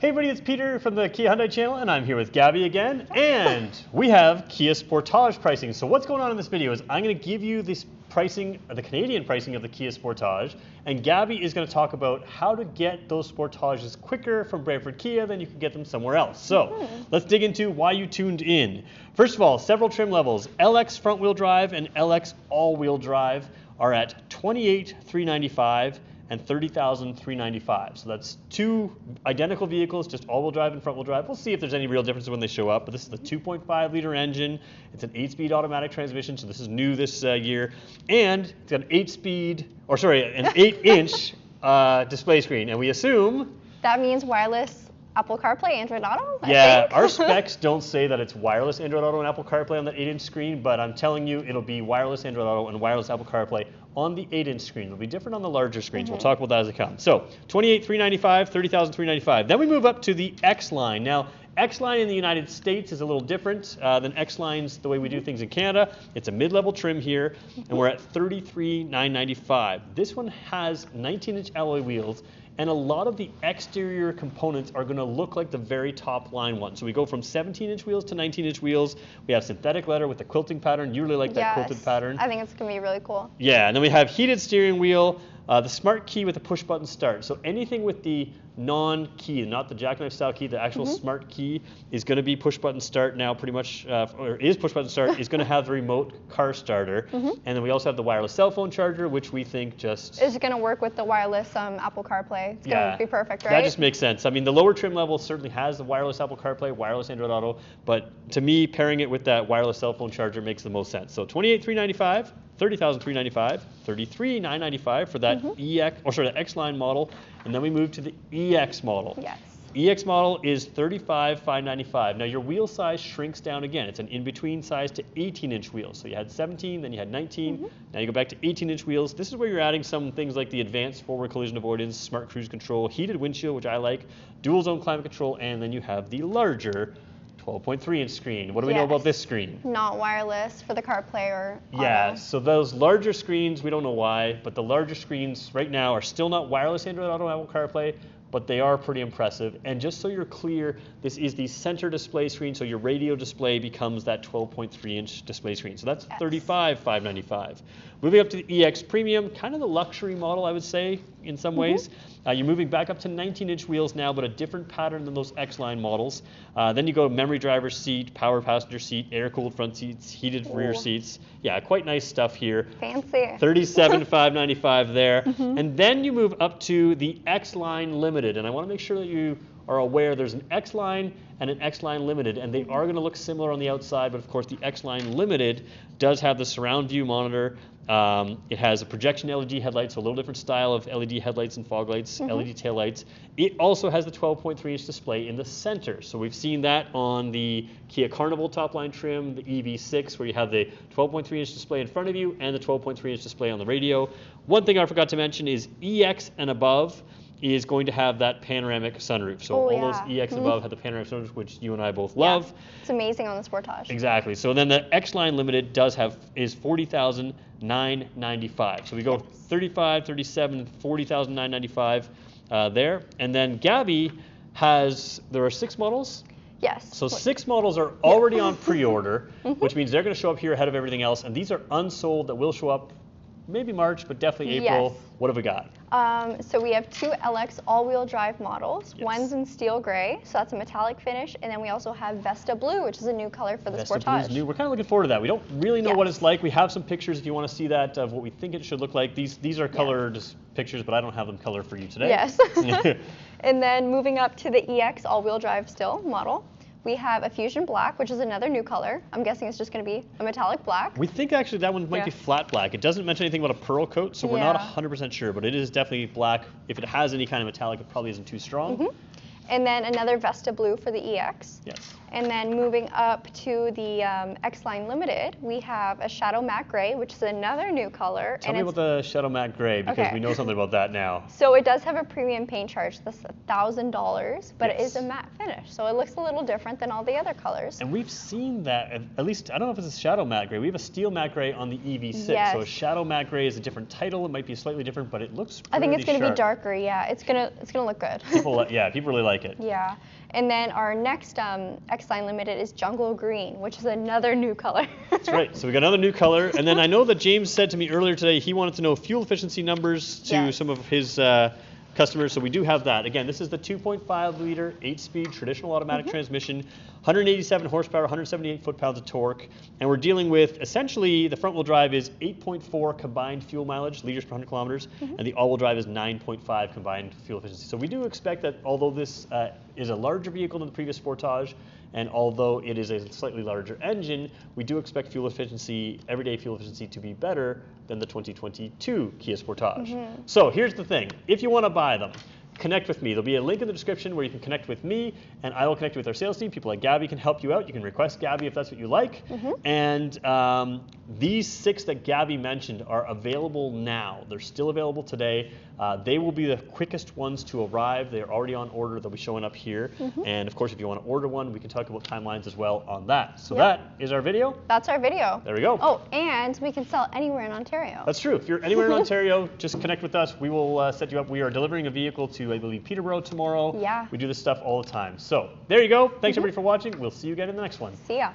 Hey everybody, it's Peter from the Kia Hyundai channel, and I'm here with Gabi again, and we have Kia Sportage pricing. So what's going on in this video is I'm going to give you this pricing, the Canadian pricing of the Kia Sportage, and Gabi is going to talk about how to get those Sportages quicker from Brantford Kia than you can get them somewhere else. So let's dig into why you tuned in. First of all, several trim levels. LX front-wheel drive and LX all-wheel drive are at $28,395 and $30,395. So that's two identical vehicles, just all-wheel drive and front-wheel drive. We'll see if there's any real differences when they show up, but this is the 2.5-liter engine. It's an 8-speed automatic transmission, so this is new this year. And it's got an 8-inch display screen, and we assume... That means wireless Apple CarPlay, Android Auto, I think. Our specs don't say that it's wireless Android Auto and Apple CarPlay on that 8-inch screen, but I'm telling you it'll be wireless Android Auto and wireless Apple CarPlay on the 8-inch screen. It'll be different on the larger screens. We'll talk about that as it comes. So $28,395, $30,395. Then we move up to the X-Line. Now, X-Line in the United States is a little different than X-Lines the way we do things in Canada. It's a mid-level trim here, and we're at $33,995. This one has 19-inch alloy wheels, and a lot of the exterior components are going to look like the very top line one. So we go from 17-inch wheels to 19-inch wheels. We have synthetic leather with the quilting pattern. You really like that quilted pattern. I think it's going to be really cool. Yeah, and then we have heated steering wheel, the smart key with a push-button start. So anything with the non-key, not the jackknife style key, the actual smart key is going to be push-button start now pretty much, or is push-button start, is going to have the remote car starter. And then we also have the wireless cell phone charger, which we think just... Is going to work with the wireless Apple CarPlay. It's going to be perfect, right? That just makes sense. I mean, the lower trim level certainly has the wireless Apple CarPlay, wireless Android Auto, but to me, pairing it with that wireless cell phone charger makes the most sense. So $28,395, $30,395, $33,995 for that the X-Line model, and then we move to the EX model. Yes. EX model is $35,595. Now your wheel size shrinks down again. It's an in-between size to 18-inch wheels. So you had 17, then you had 19. Now you go back to 18-inch wheels. This is where you're adding some things like the advanced forward collision avoidance, smart cruise control, heated windshield, which I like, dual zone climate control, and then you have the larger 12.3-inch screen. What do we know about this screen? Not wireless for the CarPlay or Auto. Yeah, so those larger screens, we don't know why, but the larger screens right now are still not wireless Android Auto and Apple CarPlay, but they are pretty impressive. And just so you're clear, this is the center display screen, so your radio display becomes that 12.3-inch display screen. So that's $35,595. Moving up to the EX Premium, kind of the luxury model, I would say, in some ways. You're moving back up to 19-inch wheels now, but a different pattern than those X-Line models. Then you go memory driver's seat, power passenger seat, air-cooled front seats, heated rear seats. Yeah, quite nice stuff here. Fancy. $37,595 there. And then you move up to the X-Line Limited, and I want to make sure that you are aware there's an X-Line and an X-Line Limited, and they are going to look similar on the outside, but of course the X-Line Limited does have the surround view monitor. It has a projection LED headlight, so a little different style of LED headlights and fog lights, LED tail lights. It also has the 12.3-inch display in the center. So we've seen that on the Kia Carnival top line trim, the EV6, where you have the 12.3-inch display in front of you and the 12.3-inch display on the radio. One thing I forgot to mention is EX and above is going to have that panoramic sunroof. So all those EX above have the panoramic sunroof, which you and I both love. It's amazing on the Sportage. Exactly. So then the X-Line Limited is $40,995. So we go 35, 37, 40,995 there. And then Gabi there are 6 models. Yes. So 6 models are already on pre-order, which means they're going to show up here ahead of everything else. And these are unsold that will show up maybe March, but definitely April. What have we got? So we have 2 LX all-wheel drive models. One's in steel gray, so that's a metallic finish, and then we also have Vesta Blue, which is a new color for the Sportage. Vesta Blue is new. We're kind of looking forward to that. We don't really know what it's like. We have some pictures if you want to see that of what we think it should look like. These are colored pictures, but I don't have them colored for you today. Yes. And then moving up to the EX all-wheel drive still model. We have a Fusion Black, which is another new color. I'm guessing it's just going to be a metallic black. We think actually that one might be flat black. It doesn't mention anything about a pearl coat, so we're not 100% sure, but it is definitely black. If it has any kind of metallic, it probably isn't too strong. And then another Vesta Blue for the EX. Yes. And then moving up to the X-Line Limited, we have a Shadow Matte Gray, which is another new color. Tell me about the Shadow Matte Gray, because we know something about that now. So it does have a premium paint charge. That's $1,000, but it is Yes. a matte finish. So it looks a little different than all the other colors. And we've seen that, at least, I don't know if it's a Shadow Matte Gray. We have a Steel Matte Gray on the EV6. Yes. So a Shadow Matte Gray is a different title. It might be slightly different, but it looks pretty I think it's going to be sharp. darker. Yeah, it's gonna look good. People really like it. Yeah. And then our next X-Line Limited is Jungle Green, which is another new color. That's right. So we got another new color. And then I know that James said to me earlier today he wanted to know fuel efficiency numbers to some of his customers. So we do have that. Again, this is the 2.5 liter, 8-speed traditional automatic transmission, 187 horsepower, 178 foot-pounds of torque. And we're dealing with, essentially, the front-wheel drive is 8.4 combined fuel mileage, liters per 100 kilometers, and the all-wheel drive is 9.5 combined fuel efficiency. So we do expect that although this is a larger vehicle than the previous Sportage, and although it is a slightly larger engine, we do expect fuel efficiency, everyday fuel efficiency, to be better than the 2022 Kia Sportage. So here's the thing. If you want to buy them, connect with me. There'll be a link in the description where you can connect with me, and I will connect with our sales team. People like Gabi can help you out. You can request Gabi if that's what you like. And these 6 that Gabi mentioned are available now. They're still available today. They will be the quickest ones to arrive. They're already on order. They'll be showing up here. And of course, if you want to order one, we can talk about timelines as well on that. So that is our video. That's our video. There we go. Oh, and we can sell anywhere in Ontario. That's true. If you're anywhere in Ontario, just connect with us. We will set you up. We are delivering a vehicle to, I believe, Peterborough tomorrow. Yeah. We do this stuff all the time. So there you go. Thanks everybody for watching. We'll see you again in the next one. See ya.